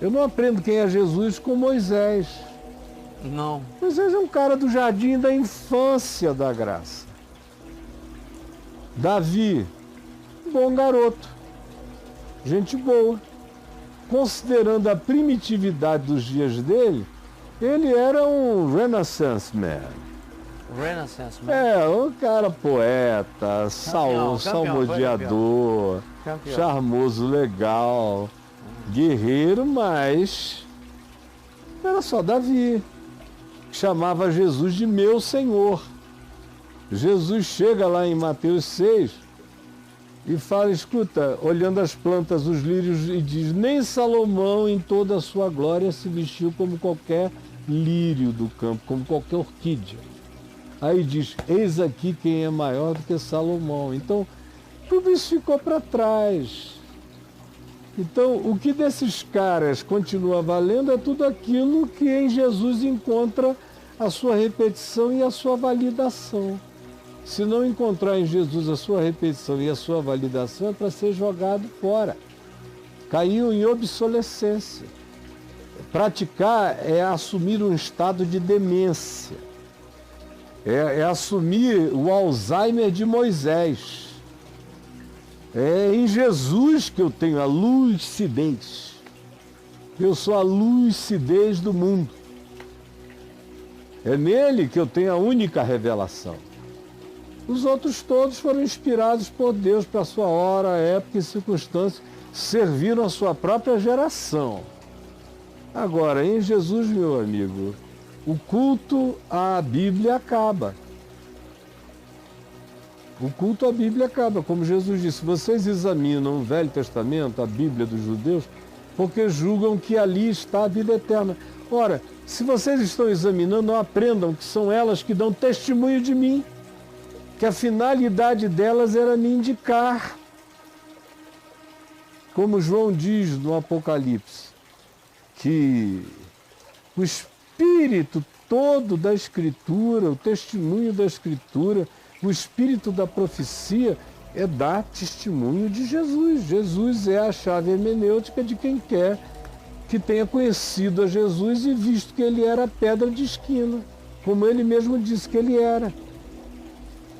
Eu não aprendo quem é Jesus com Moisés. Não. Moisés é um cara do jardim da infância da graça. Davi, bom garoto, gente boa. Considerando a primitividade dos dias dele, ele era um Renaissance man. Renaissance man. Um cara poeta, salmodiador, charmoso, legal, guerreiro, mas era só Davi, que chamava Jesus de meu Senhor. Jesus chega lá em Mateus 6 e fala, escuta, olhando as plantas, os lírios, e diz, nem Salomão em toda a sua glória se vestiu como qualquer lírio do campo, como qualquer orquídea. Aí diz, eis aqui quem é maior do que Salomão. Então, tudo isso ficou para trás. Então, o que desses caras continua valendo é tudo aquilo que em Jesus encontra a sua repetição e a sua validação. Se não encontrar em Jesus a sua repetição e a sua validação, é para ser jogado fora. Caiu em obsolescência. Praticar é assumir um estado de demência. É assumir o Alzheimer de Moisés. É em Jesus que eu tenho a lucidez. Eu sou a lucidez do mundo. É nele que eu tenho a única revelação. Os outros todos foram inspirados por Deus para a sua hora, época e circunstância, serviram a sua própria geração. Agora, em Jesus, meu amigo, o culto à Bíblia acaba. O culto à Bíblia acaba, como Jesus disse, vocês examinam o Velho Testamento, a Bíblia dos judeus, porque julgam que ali está a vida eterna. Ora, se vocês estão examinando, não aprendam que são elas que dão testemunho de mim. Que a finalidade delas era me indicar. Como João diz no Apocalipse, que o espírito todo da Escritura, o testemunho da Escritura, o espírito da profecia é dar testemunho de Jesus. Jesus é a chave hermenêutica de quem quer que tenha conhecido a Jesus e visto que ele era a pedra de esquina, como ele mesmo disse que ele era.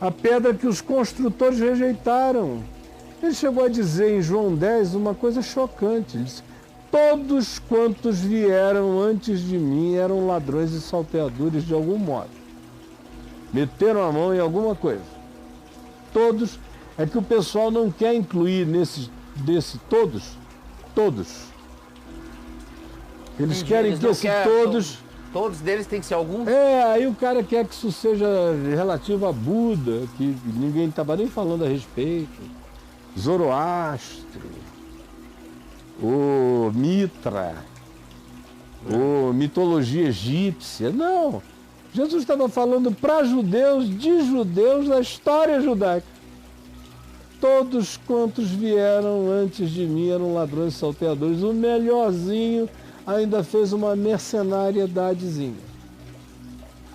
A pedra que os construtores rejeitaram. Ele chegou a dizer em João 10 uma coisa chocante. Ele disse, todos quantos vieram antes de mim eram ladrões e salteadores de algum modo. Meteram a mão em alguma coisa. Todos, é que o pessoal não quer incluir todos. Eles querem que esse todos... Todos deles tem que ser algum? Aí o cara quer que isso seja relativo a Buda, que ninguém estava nem falando a respeito. Zoroastro, o Mitra, o mitologia egípcia. Não, Jesus estava falando para judeus, de judeus, da história judaica. Todos quantos vieram antes de mim eram ladrões e salteadores. O melhorzinho ainda fez uma mercenariedadezinha.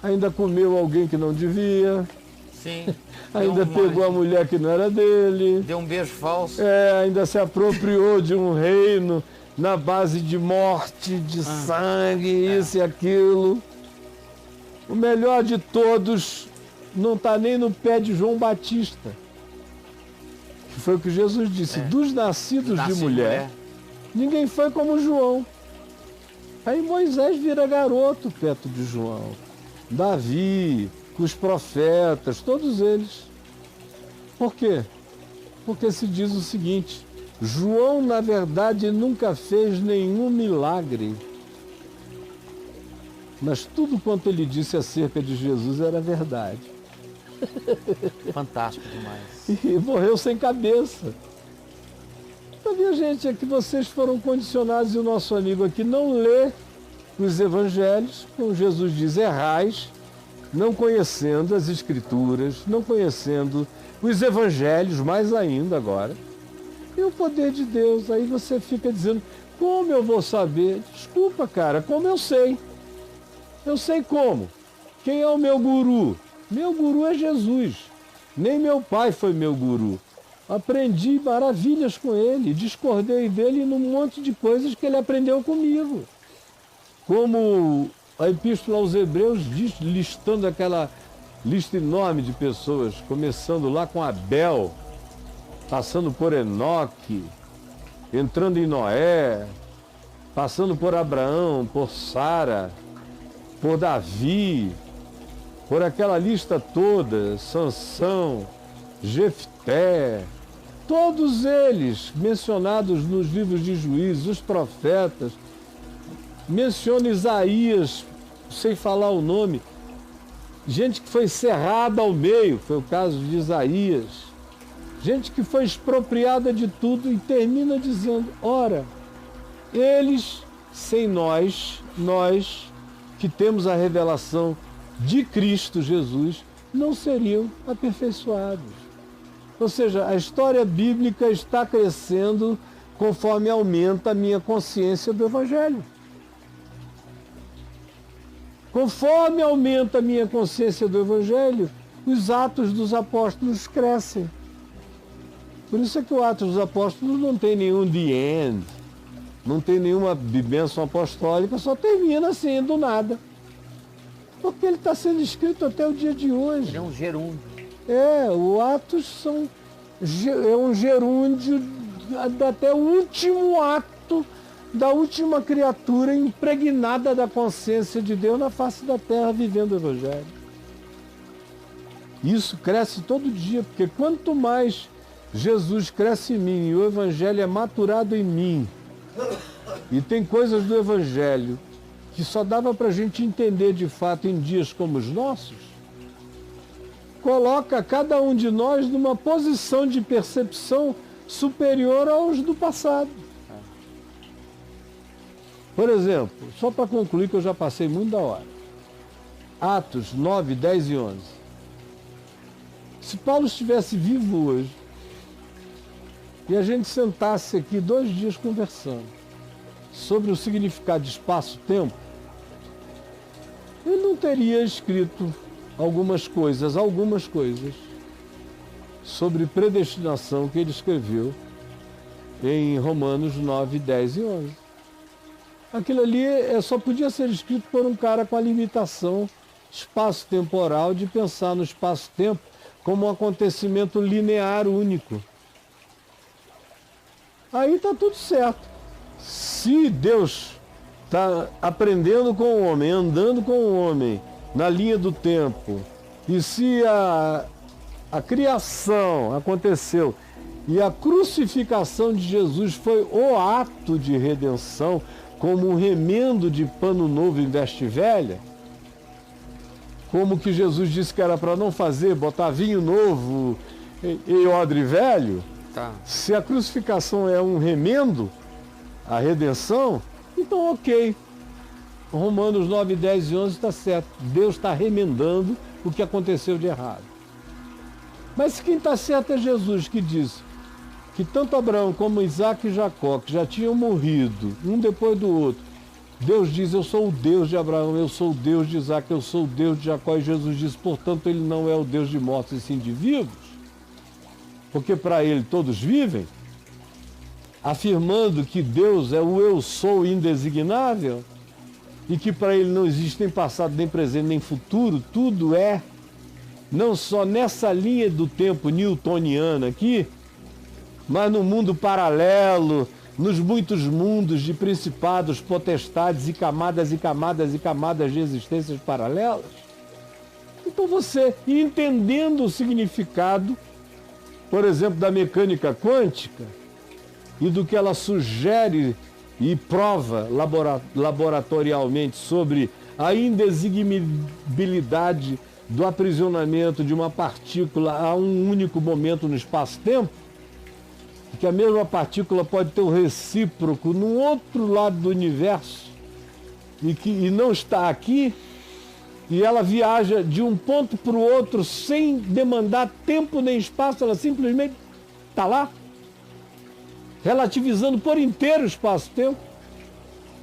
Ainda comeu alguém que não devia. Sim. Ainda pegou a mulher que não era dele. Deu um beijo falso. Ainda se apropriou de um reino na base de morte, de sangue, isso e aquilo. O melhor de todos não está nem no pé de João Batista. Que foi o que Jesus disse. Dos nascidos de mulher, ninguém foi como João. Aí Moisés vira garoto perto de João. Davi, os profetas, todos eles. Por quê? Porque se diz o seguinte, João, na verdade, nunca fez nenhum milagre. Mas tudo quanto ele disse acerca de Jesus era verdade. Fantástico demais. E morreu sem cabeça. Então, minha gente, é que vocês foram condicionados e o nosso amigo aqui não lê os evangelhos, como Jesus diz, errais, não conhecendo as escrituras, não conhecendo os evangelhos, mais ainda agora, e o poder de Deus. Aí você fica dizendo, como eu vou saber? Desculpa, cara, como eu sei? Eu sei como. Quem é o meu guru? Meu guru é Jesus. Nem meu pai foi meu guru. aprendi maravilhas com ele, discordei dele num monte de coisas que ele aprendeu comigo. Como a Epístola aos Hebreus diz, listando aquela lista enorme de pessoas, começando lá com Abel, passando por Enoque, entrando em Noé, passando por Abraão, por Sara, por Davi, por aquela lista toda, Sansão, Jefté, todos eles mencionados nos livros de Juízes, os profetas, menciona Isaías, sem falar o nome, gente que foi cerrada ao meio, foi o caso de Isaías, gente que foi expropriada de tudo e termina dizendo, ora, eles sem nós que temos a revelação de Cristo Jesus, não seriam aperfeiçoados. Ou seja, a história bíblica está crescendo conforme aumenta a minha consciência do Evangelho. Conforme aumenta a minha consciência do Evangelho, os atos dos apóstolos crescem. Por isso é que o Atos dos Apóstolos não tem nenhum the end, não tem nenhuma bênção apostólica, só termina assim, do nada. Porque ele está sendo escrito até o dia de hoje. Ele é um gerúndio. O Atos é um gerúndio até o último ato da última criatura impregnada da consciência de Deus na face da terra, vivendo o Evangelho. Isso cresce todo dia, porque quanto mais Jesus cresce em mim e o Evangelho é maturado em mim, e tem coisas do Evangelho que só dava para a gente entender de fato em dias como os nossos, coloca cada um de nós numa posição de percepção superior aos do passado. Por exemplo, só para concluir que eu já passei muito da hora. Atos 9, 10 e 11. Se Paulo estivesse vivo hoje e a gente sentasse aqui 2 dias conversando sobre o significado de espaço-tempo, ele não teria escrito algumas coisas sobre predestinação que ele escreveu em Romanos 9, 10 e 11. Aquilo ali só podia ser escrito por um cara com a limitação espaço-temporal de pensar no espaço-tempo como um acontecimento linear único. Aí está tudo certo. Se Deus está aprendendo com o homem, andando com o homem na linha do tempo, e se a criação aconteceu e a crucificação de Jesus foi o ato de redenção, como um remendo de pano novo em veste velha, como que Jesus disse que era para não fazer, botar vinho novo em odre velho. Tá. Se a crucificação é um remendo, a redenção, então ok. Romanos 9, 10 e 11 está certo. Deus está remendando o que aconteceu de errado. Mas quem está certo é Jesus, que diz que tanto Abraão como Isaac e Jacó, que já tinham morrido, um depois do outro, Deus diz, eu sou o Deus de Abraão, eu sou o Deus de Isaac, eu sou o Deus de Jacó, e Jesus diz, portanto, ele não é o Deus de mortos e sim de vivos, porque para ele todos vivem, afirmando que Deus é o eu sou indesignável, e que para ele não existe nem passado, nem presente, nem futuro, tudo é, não só nessa linha do tempo newtoniana aqui, mas no mundo paralelo, nos muitos mundos de principados, potestades e camadas e camadas e camadas de existências paralelas. Então você, entendendo o significado, por exemplo, da mecânica quântica e do que ela sugere e prova laboratorialmente sobre a indesignibilidade do aprisionamento de uma partícula a um único momento no espaço-tempo, que a mesma partícula pode ter um recíproco no outro lado do universo e não está aqui, e ela viaja de um ponto para o outro sem demandar tempo nem espaço, ela simplesmente está lá, relativizando por inteiro o espaço-tempo.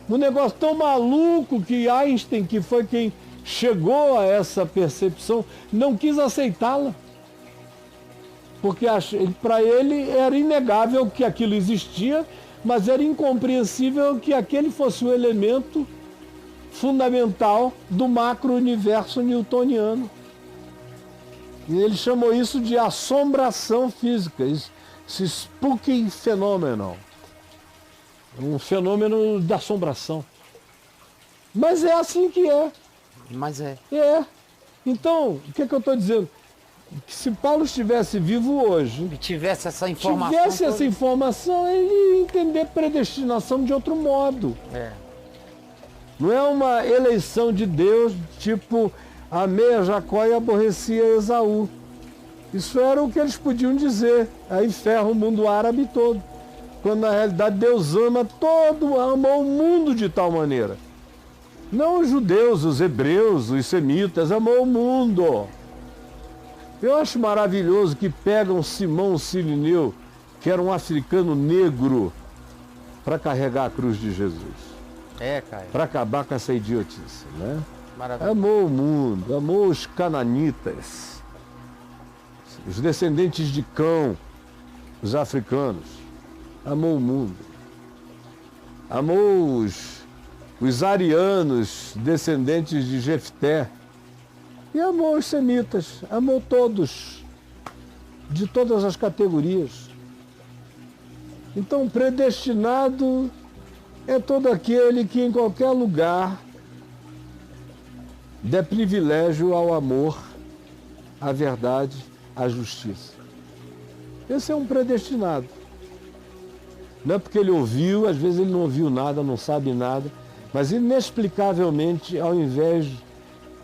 Um negócio tão maluco que Einstein, que foi quem chegou a essa percepção, não quis aceitá-la. porque para ele era inegável que aquilo existia, mas era incompreensível que aquele fosse o elemento fundamental do macro-universo newtoniano. E ele chamou isso de assombração física, esse spooky phenomenon, um fenômeno da assombração. Mas é assim que é. Mas é. É. Então, o que eu estou dizendo? Que se Paulo estivesse vivo hoje, Que tivesse essa informação. ele ia entender predestinação de outro modo. É. Não é uma eleição de Deus, tipo, amei a Jacó e aborrecia Esaú. Isso era o que eles podiam dizer. Aí ferra o mundo árabe todo. Quando na realidade Deus ama o mundo de tal maneira. Não os judeus, os hebreus, os semitas, amou o mundo. Eu acho maravilhoso que pegam Simão Sirineu, que era um africano negro, para carregar a cruz de Jesus. É, Caio. Para acabar com essa idiotice, né? Maravilha. Amou o mundo, amou os cananitas, os descendentes de Cão, os africanos. Amou o mundo. Amou os arianos, descendentes de Jefté. E amou os semitas, amou todos, de todas as categorias. Então, predestinado é todo aquele que em qualquer lugar dê privilégio ao amor, à verdade, à justiça. Esse é um predestinado. Não é porque ele ouviu, às vezes ele não ouviu nada, não sabe nada, mas inexplicavelmente, ao invés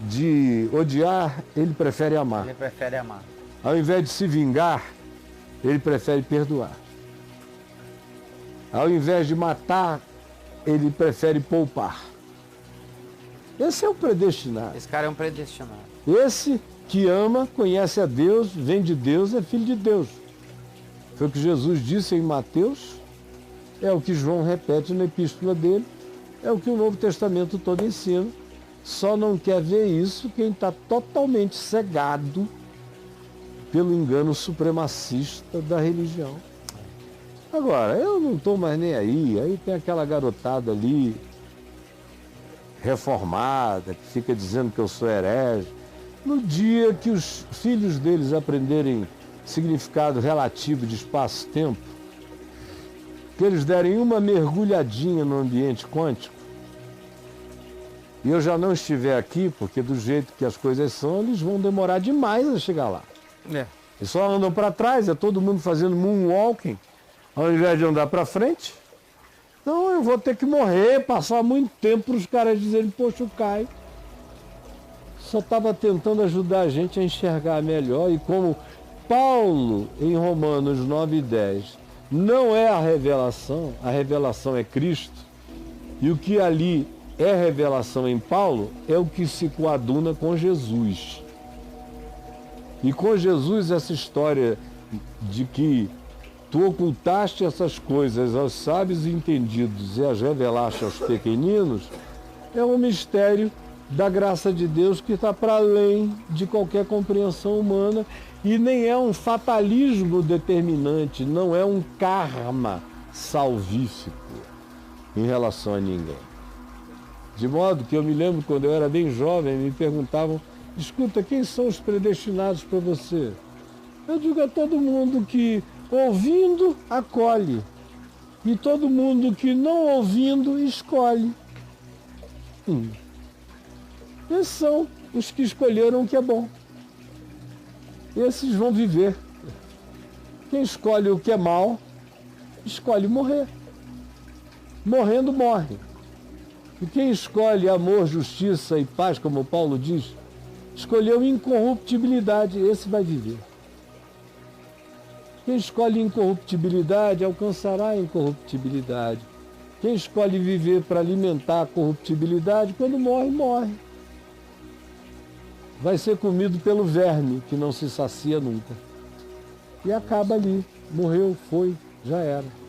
de odiar, ele prefere amar. Ele prefere amar. Ao invés de se vingar, ele prefere perdoar. Ao invés de matar, ele prefere poupar. Esse é o predestinado. Esse cara é um predestinado. Esse que ama, conhece a Deus, vem de Deus, é filho de Deus. Foi o que Jesus disse em Mateus, é o que João repete na epístola dele, é o que o Novo Testamento todo ensina. Só não quer ver isso quem está totalmente cegado pelo engano supremacista da religião. Agora, eu não estou mais nem aí tem aquela garotada ali, reformada, que fica dizendo que eu sou herege. No dia que os filhos deles aprenderem significado relativo de espaço-tempo, que eles derem uma mergulhadinha no ambiente quântico, e eu já não estiver aqui, porque do jeito que as coisas são, eles vão demorar demais a chegar lá. É. Eles só andam para trás, é todo mundo fazendo moonwalking, ao invés de andar para frente. Então eu vou ter que morrer, passar muito tempo para os caras dizerem, poxa, o Caio só estava tentando ajudar a gente a enxergar melhor, e como Paulo, em Romanos 9:10, não é a revelação é Cristo, e o que ali é revelação em Paulo é o que se coaduna com Jesus. E com Jesus essa história de que tu ocultaste essas coisas aos sábios e entendidos e as revelaste aos pequeninos, é um mistério da graça de Deus que está para além de qualquer compreensão humana, e nem é um fatalismo determinante, não é um karma salvífico em relação a ninguém. De modo que eu me lembro, quando eu era bem jovem, me perguntavam, escuta, quem são os predestinados para você? Eu digo a todo mundo que ouvindo, acolhe. E todo mundo que não ouvindo, escolhe. Esses são os que escolheram o que é bom. Esses vão viver. Quem escolhe o que é mal, escolhe morrer. Morrendo, morre. E quem escolhe amor, justiça e paz, como Paulo diz, escolheu incorruptibilidade, esse vai viver. Quem escolhe incorruptibilidade alcançará a incorruptibilidade. Quem escolhe viver para alimentar a corruptibilidade, quando morre, morre. Vai ser comido pelo verme, que não se sacia nunca. E acaba ali. Morreu, foi, já era.